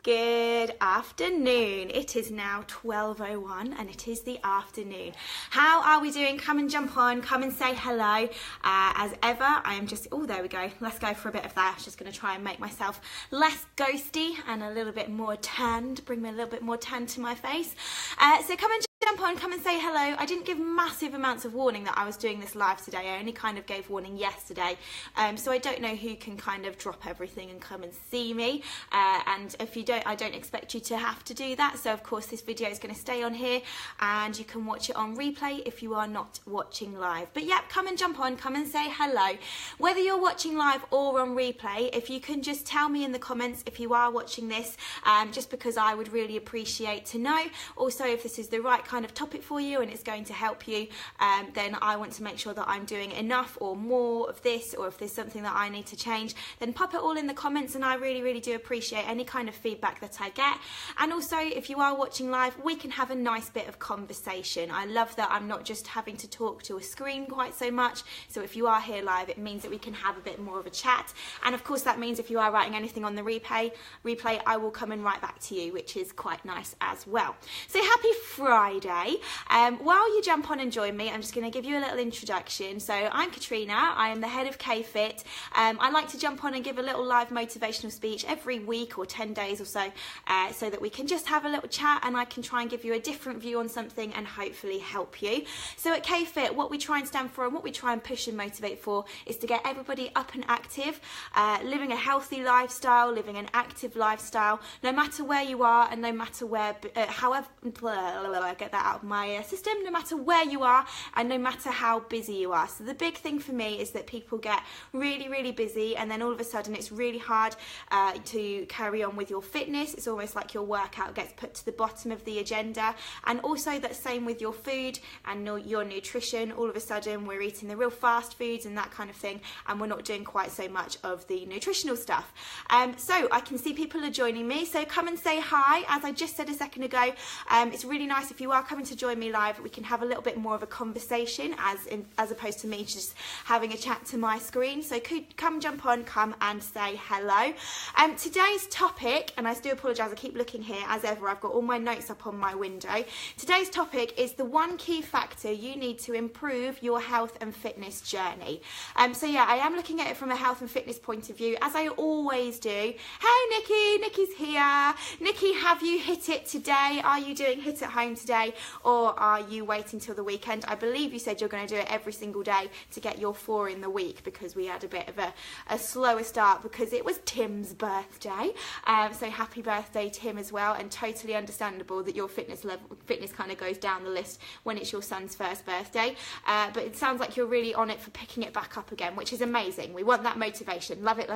Good afternoon. It is now 12:01 and it is the afternoon. How are we doing? Come and jump on, come and say hello. As ever, I am just, oh, there we go. Let's go for a bit of that. Just going to try and make myself less ghosty and a little bit more tanned, bring me a little bit more tan to my face. So come and jump on, come and say hello. I didn't give massive amounts of warning that I was doing this live today. I only kind of gave warning yesterday. So I don't know who can kind of drop everything and come and see me. And if you don't, I don't expect you to have to do that. So of course this video is going to stay on here and you can watch it on replay if you are not watching live. But yeah, come and jump on, come and say hello. Whether you're watching live or on replay, if you can just tell me in the comments if you are watching this, just because I would really appreciate to know. Also, if this is the right kind of topic for you and it's going to help you, then I want to make sure that I'm doing enough or more of this, or if there's something that I need to change, then pop it all in the comments, and I really do appreciate any kind of feedback that I get. And also, if you are watching live, we can have a nice bit of conversation. I love that I'm not just having to talk to a screen quite so much. So if you are here live, it means that we can have a bit more of a chat. And of course that means if you are writing anything on the replay, I will come and write back to you, which is quite nice as well. So happy Friday. While you jump on and join me, I'm just going to give you a little introduction. So I'm Katrina, I am the head of K-Fit. I like to jump on and give a little live motivational speech every week or 10 days or so, so that we can just have a little chat and I can try and give you a different view on something and hopefully help you. So at K-Fit, what we try and stand for and what we try and push and motivate for is to get everybody up and active, living a healthy lifestyle, living an active lifestyle, no matter where you are and no matter where, however, get that out of my system, no matter where you are and no matter how busy you are. So the big thing for me is that people get really busy and then all of a sudden it's really hard to carry on with your fitness. It's almost like your workout gets put to the bottom of the agenda, and also that same with your food and your nutrition. All of a sudden we're eating the real fast foods and that kind of thing, and we're not doing quite so much of the nutritional stuff. So I can see people are joining me, so come and say hi. As I just said a second ago, it's really nice if you are coming to join me live, we can have a little bit more of a conversation as opposed to me just having a chat to my screen. So come jump on, come and say hello. Today's topic, and I do apologise, I keep looking here as ever, I've got all my notes up on my window. Today's topic is the one key factor you need to improve your health and fitness journey. So yeah, I am looking at it from a health and fitness point of view, as I always do. Hey Nikki's here. Nikki, have you hit it today? Are you doing HIIT at home today, or are you waiting till the weekend? I believe you said you're going to do it every single day to get your 4 in the week, because we had a bit of a slower start because it was Tim's birthday. So happy birthday, Tim, as well, and totally understandable that your fitness kind of goes down the list when it's your son's first birthday. But it sounds like you're really on it for picking it back up again, which is amazing. We want that motivation. Love it.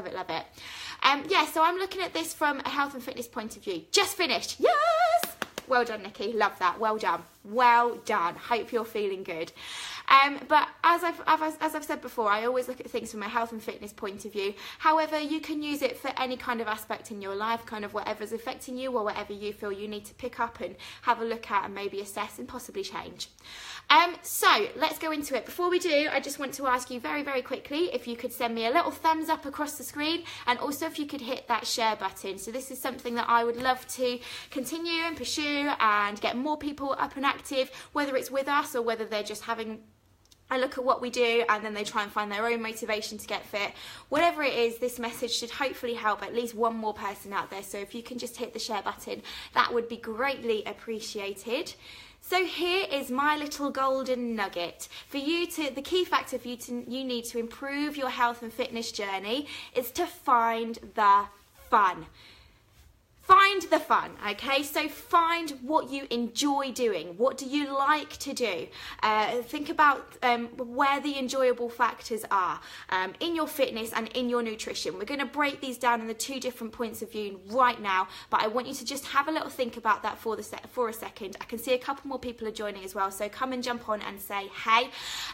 Yeah, so I'm looking at this from a health and fitness point of view. Just finished. Yes! Well done, Nikki. Love that. Well done. Hope you're feeling good. But as I've said before, I always look at things from a health and fitness point of view. However, you can use it for any kind of aspect in your life, kind of whatever's affecting you or whatever you feel you need to pick up and have a look at and maybe assess and possibly change. So let's go into it. Before we do, I just want to ask you very quickly if you could send me a little thumbs up across the screen, and also if you could hit that share button. So this is something that I would love to continue and pursue and get more people up and active, whether it's with us or whether they're just having a look at what we do and then they try and find their own motivation to get fit. Whatever it is, this message should hopefully help at least one more person out there. So if you can just hit the share button, that would be greatly appreciated. So here is my little golden nugget. The key factor for you need to improve your health and fitness journey is to find the fun. Find the fun, okay? So find what you enjoy doing. What do you like to do? Think about where the enjoyable factors are in your fitness and in your nutrition. We're going to break these down in the 2 different points of view right now, but I want you to just have a little think about that for a second. I can see a couple more people are joining as well, so come and jump on and say hey.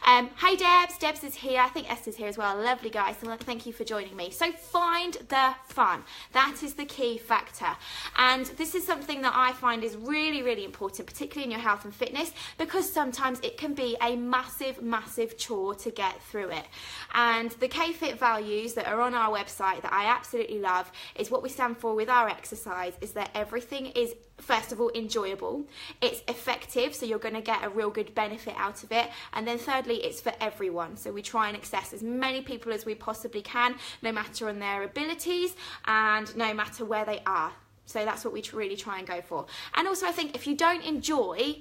Hey Debs. Debs is here. I think Esther's here as well. Lovely guys. So thank you for joining me. So find the fun. That is the key factor. And this is something that I find is really, really important, particularly in your health and fitness, because sometimes it can be a massive, massive chore to get through it. And the K-Fit values that are on our website that I absolutely love is what we stand for with our exercise, is that everything is, first of all, enjoyable, it's effective, so you're going to get a real good benefit out of it, and then thirdly, it's for everyone. So we try and access as many people as we possibly can, no matter on their abilities and no matter where they are. So that's what we really try and go for. And also, I think if you don't enjoy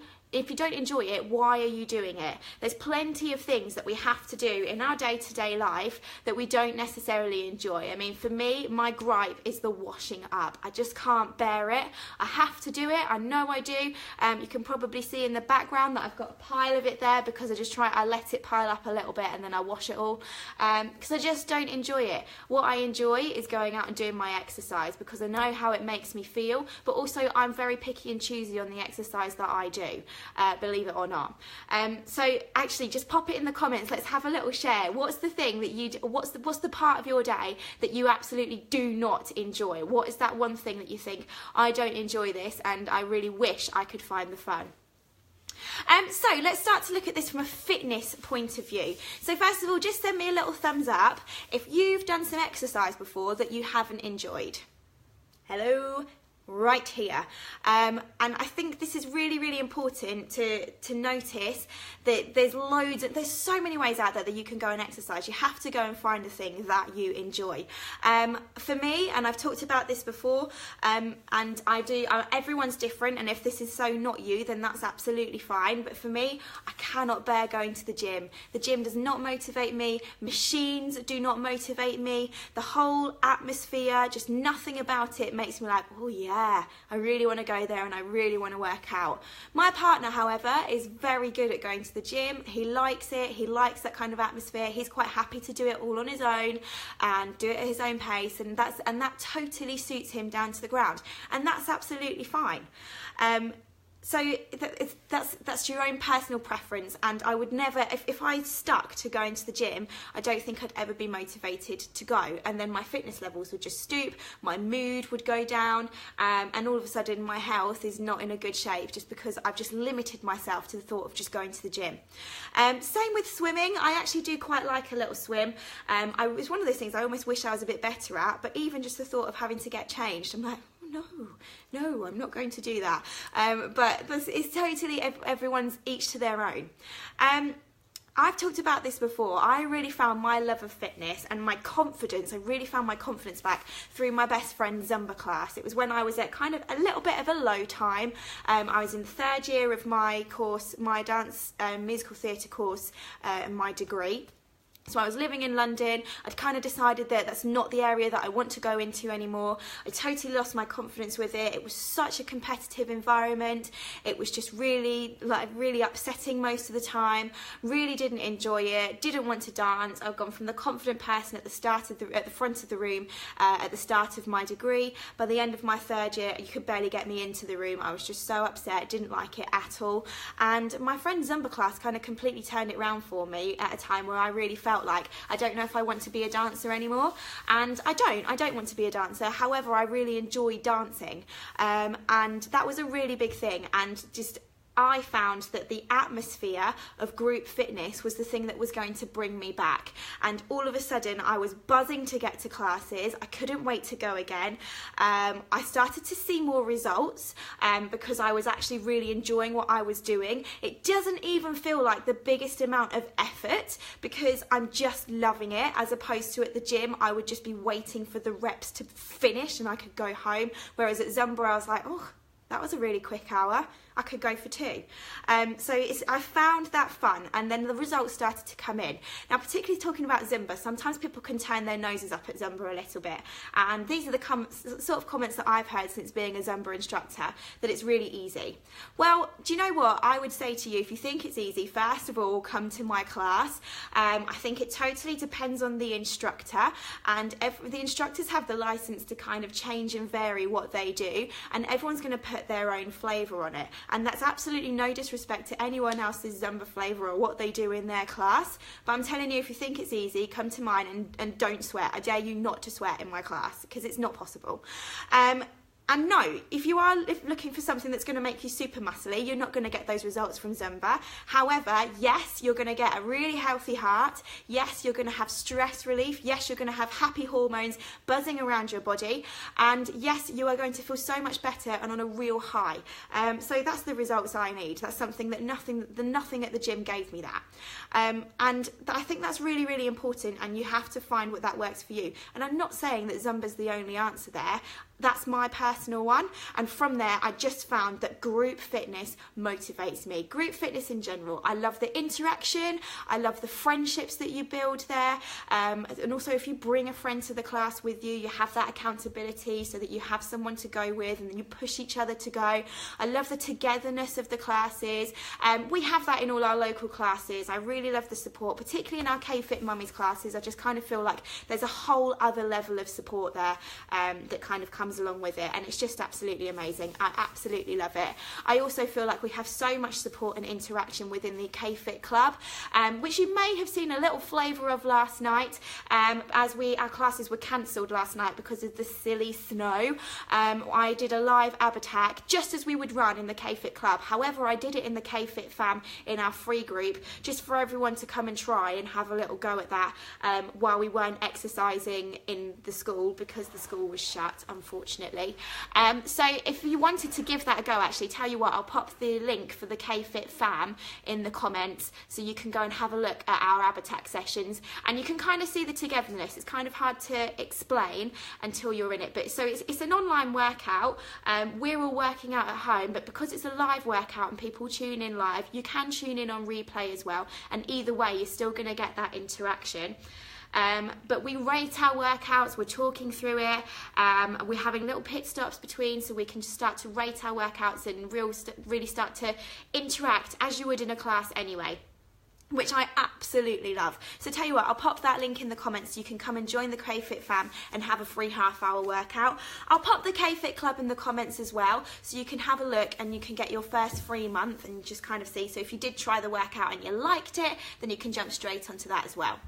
it, why are you doing it? There's plenty of things that we have to do in our day-to-day life that we don't necessarily enjoy. I mean, for me, my gripe is the washing up. I just can't bear it. I have to do it. I know I do. You can probably see in the background that I've got a pile of it there because I let it pile up a little bit and then I wash it all because I just don't enjoy it. What I enjoy is going out and doing my exercise because I know how it makes me feel, but also I'm very picky and choosy on the exercise that I do. Believe it or not. So actually, just pop it in the comments. Let's have a little share. What's the thing that you do, what's the part of your day that you absolutely do not enjoy? What is that one thing that you think, I don't enjoy this and I really wish I could find the fun? So let's start to look at this from a fitness point of view. So first of all, just send me a little thumbs up if you've done some exercise before that you haven't enjoyed. Hello? Right here. And I think this is really, really important to notice that there's so many ways out there that you can go and exercise. You have to go and find a thing that you enjoy. For me, and I've talked about this before, and everyone's different, and if this is so not you, then that's absolutely fine. But for me, I cannot bear going to the gym. The gym does not motivate me. Machines do not motivate me. The whole atmosphere, just nothing about it makes me like, oh yeah, I really want to go there and I really want to work out. My partner, however, is very good at going to the gym. He likes it. He likes that kind of atmosphere. He's quite happy to do it all on his own and do it at his own pace, and that totally suits him down to the ground, and that's absolutely fine. So that's your own personal preference, and I would never, if I stuck to going to the gym, I don't think I'd ever be motivated to go, and then my fitness levels would just stoop, my mood would go down, and all of a sudden my health is not in a good shape just because I've just limited myself to the thought of just going to the gym. Same with swimming. I actually do quite like a little swim. It's one of those things I almost wish I was a bit better at, but even just the thought of having to get changed, I'm like, no, I'm not going to do that. But it's totally everyone's each to their own. I've talked about this before. I really found my love of fitness and my confidence. I really found my confidence back through my best friend's Zumba class. It was when I was at kind of a little bit of a low time. I was in the third year of my course, my dance musical theatre course, and my degree. So I was living in London. I'd kind of decided that that's not the area that I want to go into anymore. I totally lost my confidence with it. It was such a competitive environment. It was just really upsetting most of the time. Really didn't enjoy it. Didn't want to dance. I've gone from the confident person at the front of the room at the start of my degree. By the end of my third year, you could barely get me into the room. I was just so upset. Didn't like it at all. And my friend's Zumba class kind of completely turned it around for me at a time where I really felt like I don't know if I want to be a dancer anymore, and I don't want to be a dancer. However, I really enjoy dancing, and that was a really big thing, and just I found that the atmosphere of group fitness was the thing that was going to bring me back, and all of a sudden I was buzzing to get to classes. I couldn't wait to go again. I started to see more results because I was actually really enjoying what I was doing. It doesn't even feel like the biggest amount of effort because I'm just loving it, as opposed to at the gym I would just be waiting for the reps to finish and I could go home, whereas at Zumba I was like, oh, that was a really quick hour. I could go for 2. So I found that fun, and then the results started to come in. Now, particularly talking about Zumba, sometimes people can turn their noses up at Zumba a little bit, and these are the sort of comments that I've heard since being a Zumba instructor, that it's really easy. Well, do you know what? I would say to you, if you think it's easy, first of all, come to my class. I think it totally depends on the instructor, and the instructors have the license to kind of change and vary what they do, and everyone's going to put their own flavour on it. And that's absolutely no disrespect to anyone else's Zumba flavour or what they do in their class. But I'm telling you, if you think it's easy, come to mine and don't sweat. I dare you not to sweat in my class because it's not possible. And no, if you are looking for something that's going to make you super muscly, you're not going to get those results from Zumba. However, yes, you're going to get a really healthy heart. Yes, you're going to have stress relief. Yes, you're going to have happy hormones buzzing around your body. And yes, you are going to feel so much better and on a real high. So that's the results I need. That's something that nothing at the gym gave me that. And I think that's really, really important, and you have to find what that works for you. And I'm not saying that Zumba's the only answer there. That's my personal one, and from there I just found that group fitness motivates me. Group fitness in general, I love the interaction, I love the friendships that you build there, and also if you bring a friend to the class with you, you have that accountability so that you have someone to go with, and then you push each other to go. I love the togetherness of the classes. We have that in all our local classes. I really love the support, particularly in our K-Fit Mummies classes. I just kind of feel like there's a whole other level of support there that kind of comes along with it, and it's just absolutely amazing. I absolutely love it. I also feel like we have so much support and interaction within the K-Fit Club, which you may have seen a little flavour of last night, as our classes were cancelled last night because of the silly snow. I did a live ab attack just as we would run in the K-Fit Club. However, I did it in the K-Fit Fam in our free group, just for everyone to come and try and have a little go at that while we weren't exercising in the school because the school was shut, unfortunately. So if you wanted to give that a go, actually, tell you what, I'll pop the link for the K-Fit Fam in the comments so you can go and have a look at our ab attack sessions, and you can kind of see the togetherness. It's kind of hard to explain until you're in it, but so it's an online workout. We're all working out at home, but because it's a live workout and people tune in live, you can tune in on replay as well, and either way you're still going to get that interaction. But we rate our workouts, we're talking through it, we're having little pit stops between so we can just start to rate our workouts and really start to interact as you would in a class anyway, which I absolutely love. So tell you what, I'll pop that link in the comments so you can come and join the K-Fit Fam and have a free half-hour workout. I'll pop the K-Fit Club in the comments as well so you can have a look and you can get your first free month and just kind of see. So if you did try the workout and you liked it, then you can jump straight onto that as well.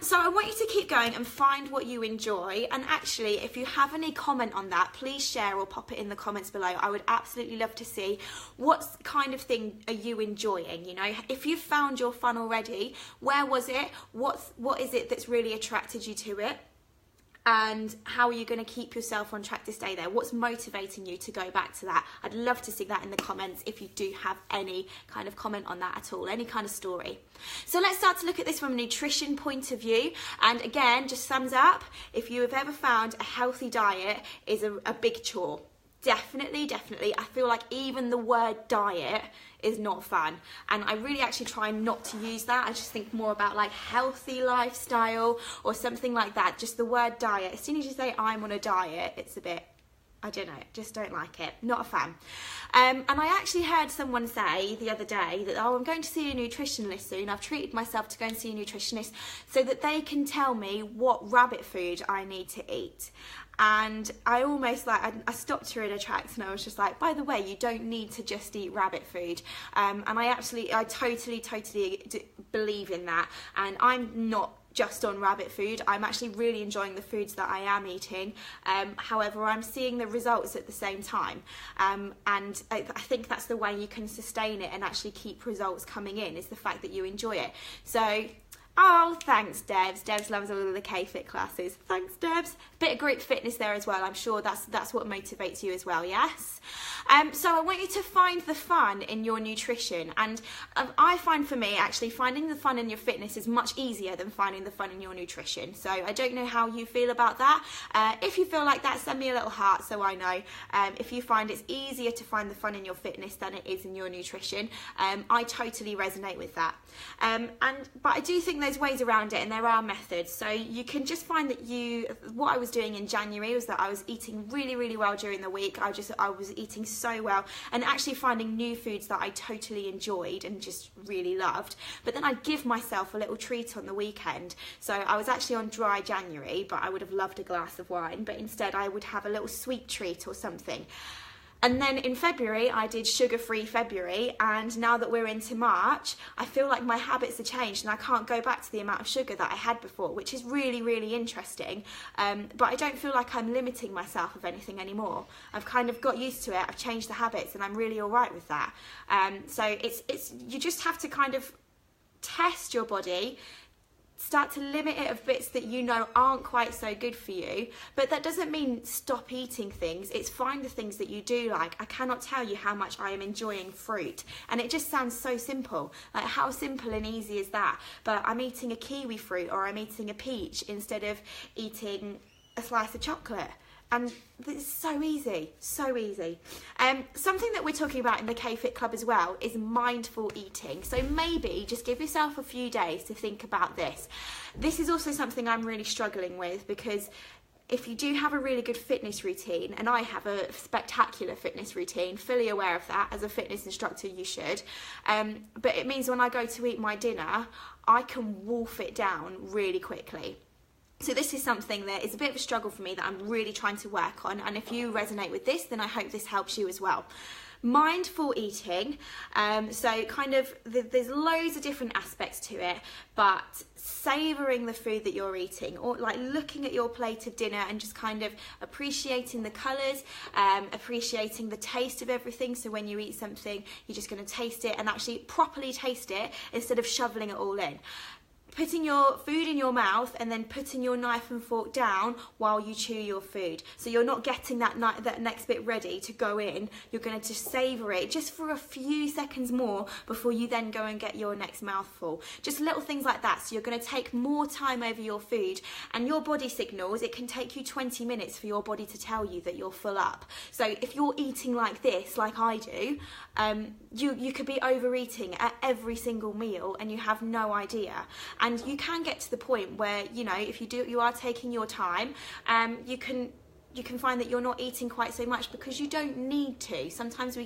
So I want you to keep going and find what you enjoy, and actually if you have any comment on that, please share or pop it in the comments below. I would absolutely love to see what kind of thing are you enjoying. You know, if you've found your fun already, where was it, what is it that's really attracted you to it? And how are you going to keep yourself on track to stay there? What's motivating you to go back to that? I'd love to see that in the comments if you do have any kind of comment on that at all, any kind of story. So let's start to look at this from a nutrition point of view. And again, just sums up, if you have ever found a healthy diet is a big chore. Definitely. I feel like even the word diet is not fun, and I really actually try not to use that. I just think more about like healthy lifestyle or something like that. Just the word diet, as soon as you say I'm on a diet, it's a bit, I don't know, just don't like it, not a fan. And I actually heard someone say the other day that, oh, I'm going to see a nutritionist soon. I've treated myself to go and see a nutritionist so that they can tell me what rabbit food I need to eat. And I almost I stopped her in her tracks, and I was just like, by the way, you don't need to just eat rabbit food. And I totally believe in that. And I'm not just on rabbit food. I'm actually really enjoying the foods that I am eating. However, I'm seeing the results at the same time. And I think that's the way you can sustain it and actually keep results coming in, is the fact that you enjoy it. So, oh, thanks, Debs. Debs loves all of the K-Fit classes. Thanks, Debs. Bit of group fitness there as well. I'm sure that's what motivates you as well, yes? So I want you to find the fun in your nutrition. And I find, for me, actually, finding the fun in your fitness is much easier than finding the fun in your nutrition. So I don't know how you feel about that. If you feel like that, send me a little heart so I know. If you find it's easier to find the fun in your fitness than it is in your nutrition, I totally resonate with that. But I do think there's ways around it, and there are methods. So you can just find that what I was doing in January was that I was eating really well during the week. I was eating so well, and actually finding new foods that I totally enjoyed and just really loved. But then I'd give myself a little treat on the weekend. So I was actually on dry January, but I would have loved a glass of wine, but instead I would have a little sweet treat or something. And then in February, I did sugar-free February, and now that we're into March, I feel like my habits are changed and I can't go back to the amount of sugar that I had before, which is really, really interesting. But I don't feel like I'm limiting myself of anything anymore. I've kind of got used to it, I've changed the habits, and I'm really all right with that. So it's you just have to kind of test your body, start to limit it of bits that you know aren't quite so good for you, but that doesn't mean stop eating things. It's find the things that you do like. I cannot tell you how much I am enjoying fruit, and it just sounds so simple. Like, how simple and easy is that? But I'm eating a kiwi fruit, or I'm eating a peach instead of eating a slice of chocolate. And it's so easy, so easy. Something that we're talking about in the K-Fit Club as well is mindful eating. So maybe just give yourself a few days to think about this. This is also something I'm really struggling with, because if you do have a really good fitness routine, and I have a spectacular fitness routine, fully aware of that, as a fitness instructor you should, but it means when I go to eat my dinner, I can wolf it down really quickly. So this is something that is a bit of a struggle for me that I'm really trying to work on, and if you resonate with this, then I hope this helps you as well. Mindful eating, so kind of there's loads of different aspects to it, but savouring the food that you're eating, or like looking at your plate of dinner and just kind of appreciating the colours, appreciating the taste of everything. So when you eat something, you're just going to taste it and actually properly taste it instead of shoveling it all in. Putting your food in your mouth and then putting your knife and fork down while you chew your food. So you're not getting that next bit ready to go in. You're going to just savour it just for a few seconds more before you then go and get your next mouthful. Just little things like that. So you're going to take more time over your food, and your body signals, it can take you 20 minutes for your body to tell you that you're full up. So if you're eating like this, like I do, you could be overeating at every single meal and you have no idea. And you can get to the point where, you know, if you are taking your time, you can find that you're not eating quite so much because you don't need to. Sometimes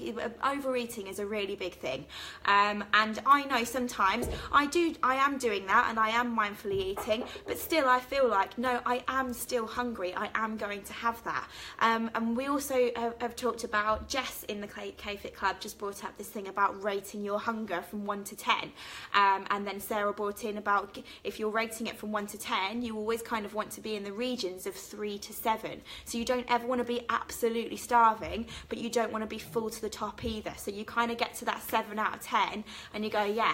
overeating is a really big thing. And I know sometimes I am doing that and I am mindfully eating, but still I feel like, no, I am still hungry. I am going to have that. And we also have talked about, Jess in the K-Fit Club just brought up this thing about rating your hunger from 1 to 10. And then Sarah brought in about if you're rating it from 1 to 10, you always kind of want to be in the regions of 3 to 7. So you don't ever want to be absolutely starving, but you don't want to be full to the top either. So you kind of get to that 7 out of 10 and you go, yeah,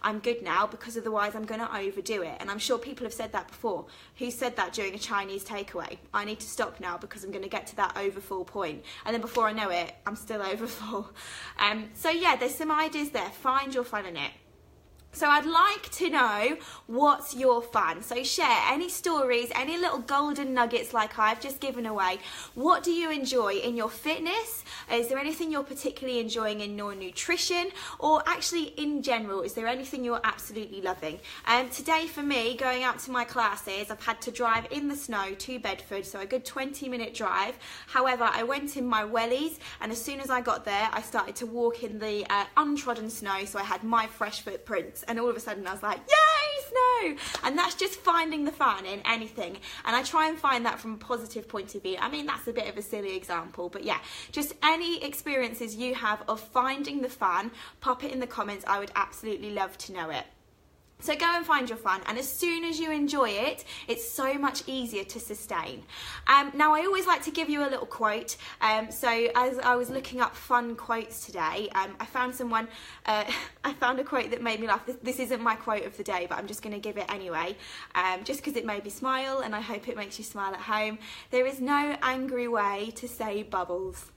I'm good now, because otherwise I'm going to overdo it. And I'm sure people have said that before. Who said that during a Chinese takeaway? I need to stop now because I'm going to get to that overfull point. And then before I know it, I'm still overfull. So yeah, there's some ideas there. Find your fun in it. So I'd like to know what's your fun. So share any stories, any little golden nuggets like I've just given away. What do you enjoy in your fitness? Is there anything you're particularly enjoying in your nutrition? Or actually in general, is there anything you're absolutely loving? Today for me, going out to my classes, I've had to drive in the snow to Bedford, so a good 20-minute drive. However, I went in my wellies, and as soon as I got there, I started to walk in the untrodden snow, so I had my fresh footprints. And all of a sudden I was like, yay, snow! And that's just finding the fun in anything. And I try and find that from a positive point of view. I mean, that's a bit of a silly example, but yeah, just any experiences you have of finding the fun, pop it in the comments. I would absolutely love to know it. So go and find your fun, and as soon as you enjoy it, it's so much easier to sustain. Now, I always like to give you a little quote. So as I was looking up fun quotes today, I found I found a quote that made me laugh. This isn't my quote of the day, but I'm just going to give it anyway, just because it made me smile, and I hope it makes you smile at home. There is no angry way to say bubbles.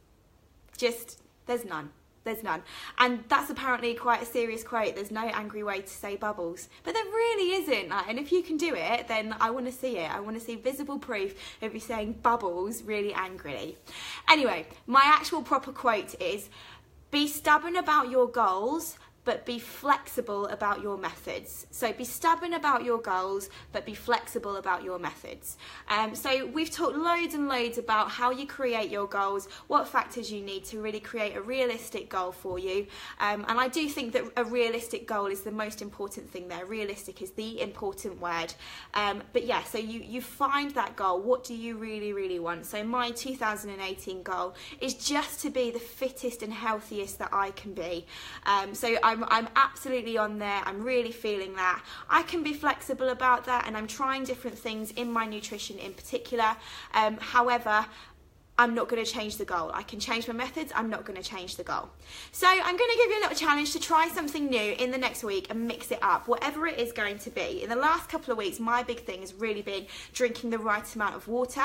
There's none. There's none. And that's apparently quite a serious quote. There's no angry way to say bubbles. But there really isn't. And if you can do it, then I want to see it. I want to see visible proof of you saying bubbles really angrily. Anyway, my actual proper quote is, be stubborn about your goals, but be flexible about your methods. So be stubborn about your goals, but be flexible about your methods. So we've talked loads and loads about how you create your goals, what factors you need to really create a realistic goal for you. And I do think that a realistic goal is the most important thing there. Realistic is the important word. But yeah, so you find that goal. What do you really, really want? So my 2018 goal is just to be the fittest and healthiest that I can be. So I'm absolutely on there. I'm really feeling that. I can be flexible about that, and I'm trying different things in my nutrition in particular. However, I'm not going to change the goal. I can change my methods, I'm not going to change the goal. So I'm going to give you a little challenge to try something new in the next week and mix it up, whatever it is going to be. In the last couple of weeks, my big thing has really been drinking the right amount of water.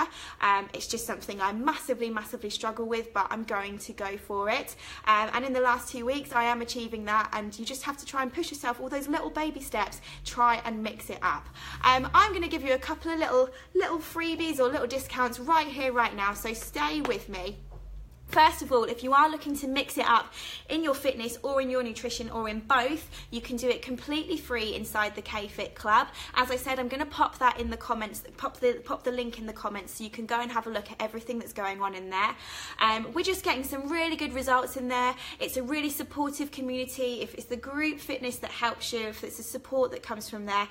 It's just something I massively struggle with, but I'm going to go for it. And in the last 2 weeks, I am achieving that, and you just have to try and push yourself, all those little baby steps, try and mix it up. I'm going to give you a couple of little freebies or little discounts right here, right now, so stay with me. First of all, if you are looking to mix it up in your fitness or in your nutrition or in both, you can do it completely free inside the K-Fit Club. As I said, I'm going to pop that in the comments, pop the link in the comments so you can go and have a look at everything that's going on in there. We're just getting some really good results in there. It's a really supportive community. If it's the group fitness that helps you, if it's the support that comes from there,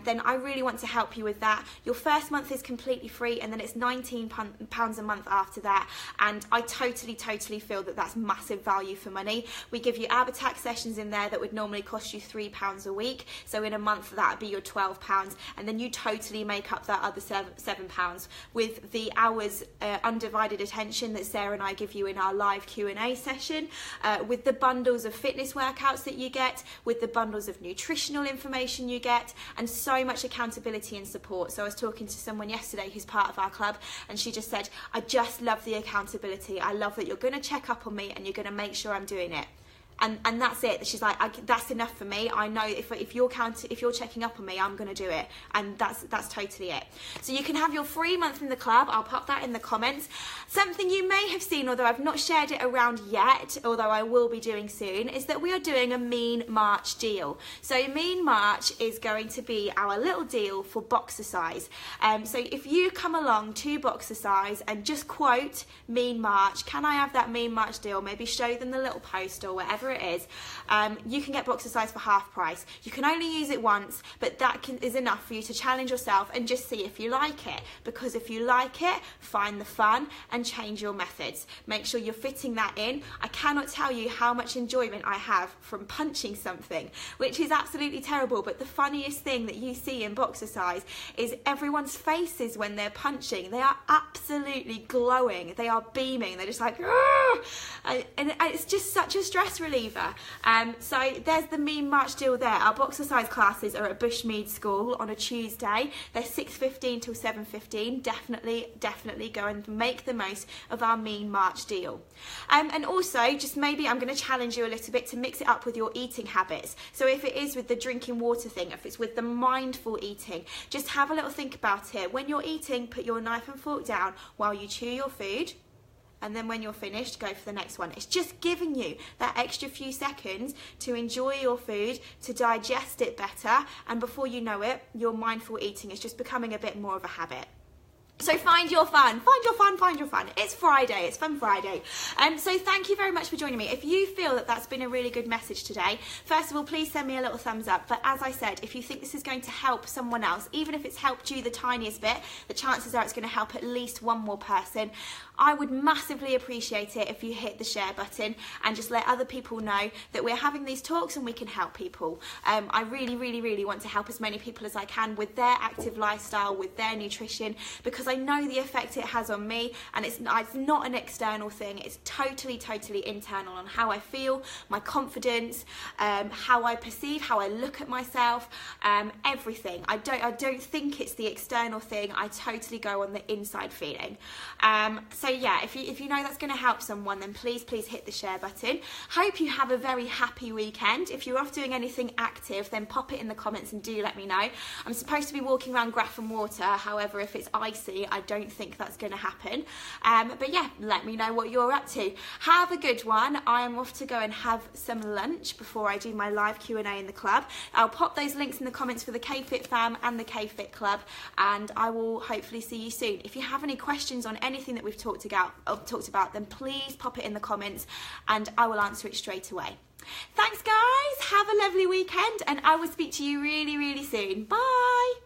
then I really want to help you with that. Your first month is completely free, and then it's £19 a month after that, and I totally feel that that's massive value for money. We give you ab attack sessions in there that would normally cost you £3 a week, so in a month that would be your £12, and then you totally make up that other £7 with the hours undivided attention that Sarah and I give you in our live Q&A session, with the bundles of fitness workouts that you get, with the bundles of nutritional information you get, and so much accountability and support. So I was talking to someone yesterday who's part of our club, and she just said, I just love the accountability. I love that you're going to check up on me and you're going to make sure I'm doing it. And that's it. She's like, that's enough for me. I know if you're checking up on me, I'm going to do it, and that's totally it. So you can have your free month in the club. I'll pop that in the comments. Something you may have seen, although I've not shared it around yet, although I will be doing soon, is that we are doing a Mean March deal. So Mean March is going to be our little deal for Boxercise. So if you come along to Boxercise and just quote Mean March, can I have that Mean March deal? Maybe show them the little post or whatever it is, you can get Boxercise for half price. You can only use it once, but that is enough for you to challenge yourself and just see if you like it, because if you like it, find the fun and change your methods. Make sure you're fitting that in. I cannot tell you how much enjoyment I have from punching something, which is absolutely terrible, but the funniest thing that you see in Boxercise is everyone's faces when they're punching. They are absolutely glowing. They are beaming. They're just like, and it's just such a stress reliever. So there's the Mean March deal there. Our Boxercise classes are at Bushmead School on a Tuesday. They're 6:15 till 7:15. Definitely go and make the most of our Mean March deal. And also, just maybe I'm going to challenge you a little bit to mix it up with your eating habits. So if it is with the drinking water thing, if it's with the mindful eating, just have a little think about it. When you're eating, put your knife and fork down while you chew your food. And then when you're finished, go for the next one. It's just giving you that extra few seconds to enjoy your food, to digest it better, and before you know it, your mindful eating is just becoming a bit more of a habit. So find your fun. It's Friday, it's Fun Friday. So thank you very much for joining me. If you feel that that's been a really good message today, first of all, please send me a little thumbs up. But as I said, if you think this is going to help someone else, even if it's helped you the tiniest bit, the chances are it's going to help at least one more person. I would massively appreciate it if you hit the share button and just let other people know that we're having these talks and we can help people. I really want to help as many people as I can with their active lifestyle, with their nutrition, because I know the effect it has on me, and it's not an external thing. It's totally internal on how I feel, my confidence, how I perceive, how I look at myself, everything. I don't think it's the external thing. I totally go on the inside feeling. So So yeah, if you know that's going to help someone, then please hit the share button. Hope you have a very happy weekend. If you're off doing anything active, then pop it in the comments and do let me know. I'm supposed to be walking around Grafham Water, however, if it's icy, I don't think that's going to happen. But yeah, let me know what you're up to. Have a good one. I am off to go and have some lunch before I do my live Q&A in the club. I'll pop those links in the comments for the K-Fit fam and the K-Fit club, and I will hopefully see you soon. If you have any questions on anything that we've talked about, then please pop it in the comments and I will answer it straight away. Thanks guys, have a lovely weekend, and I will speak to you really soon. Bye.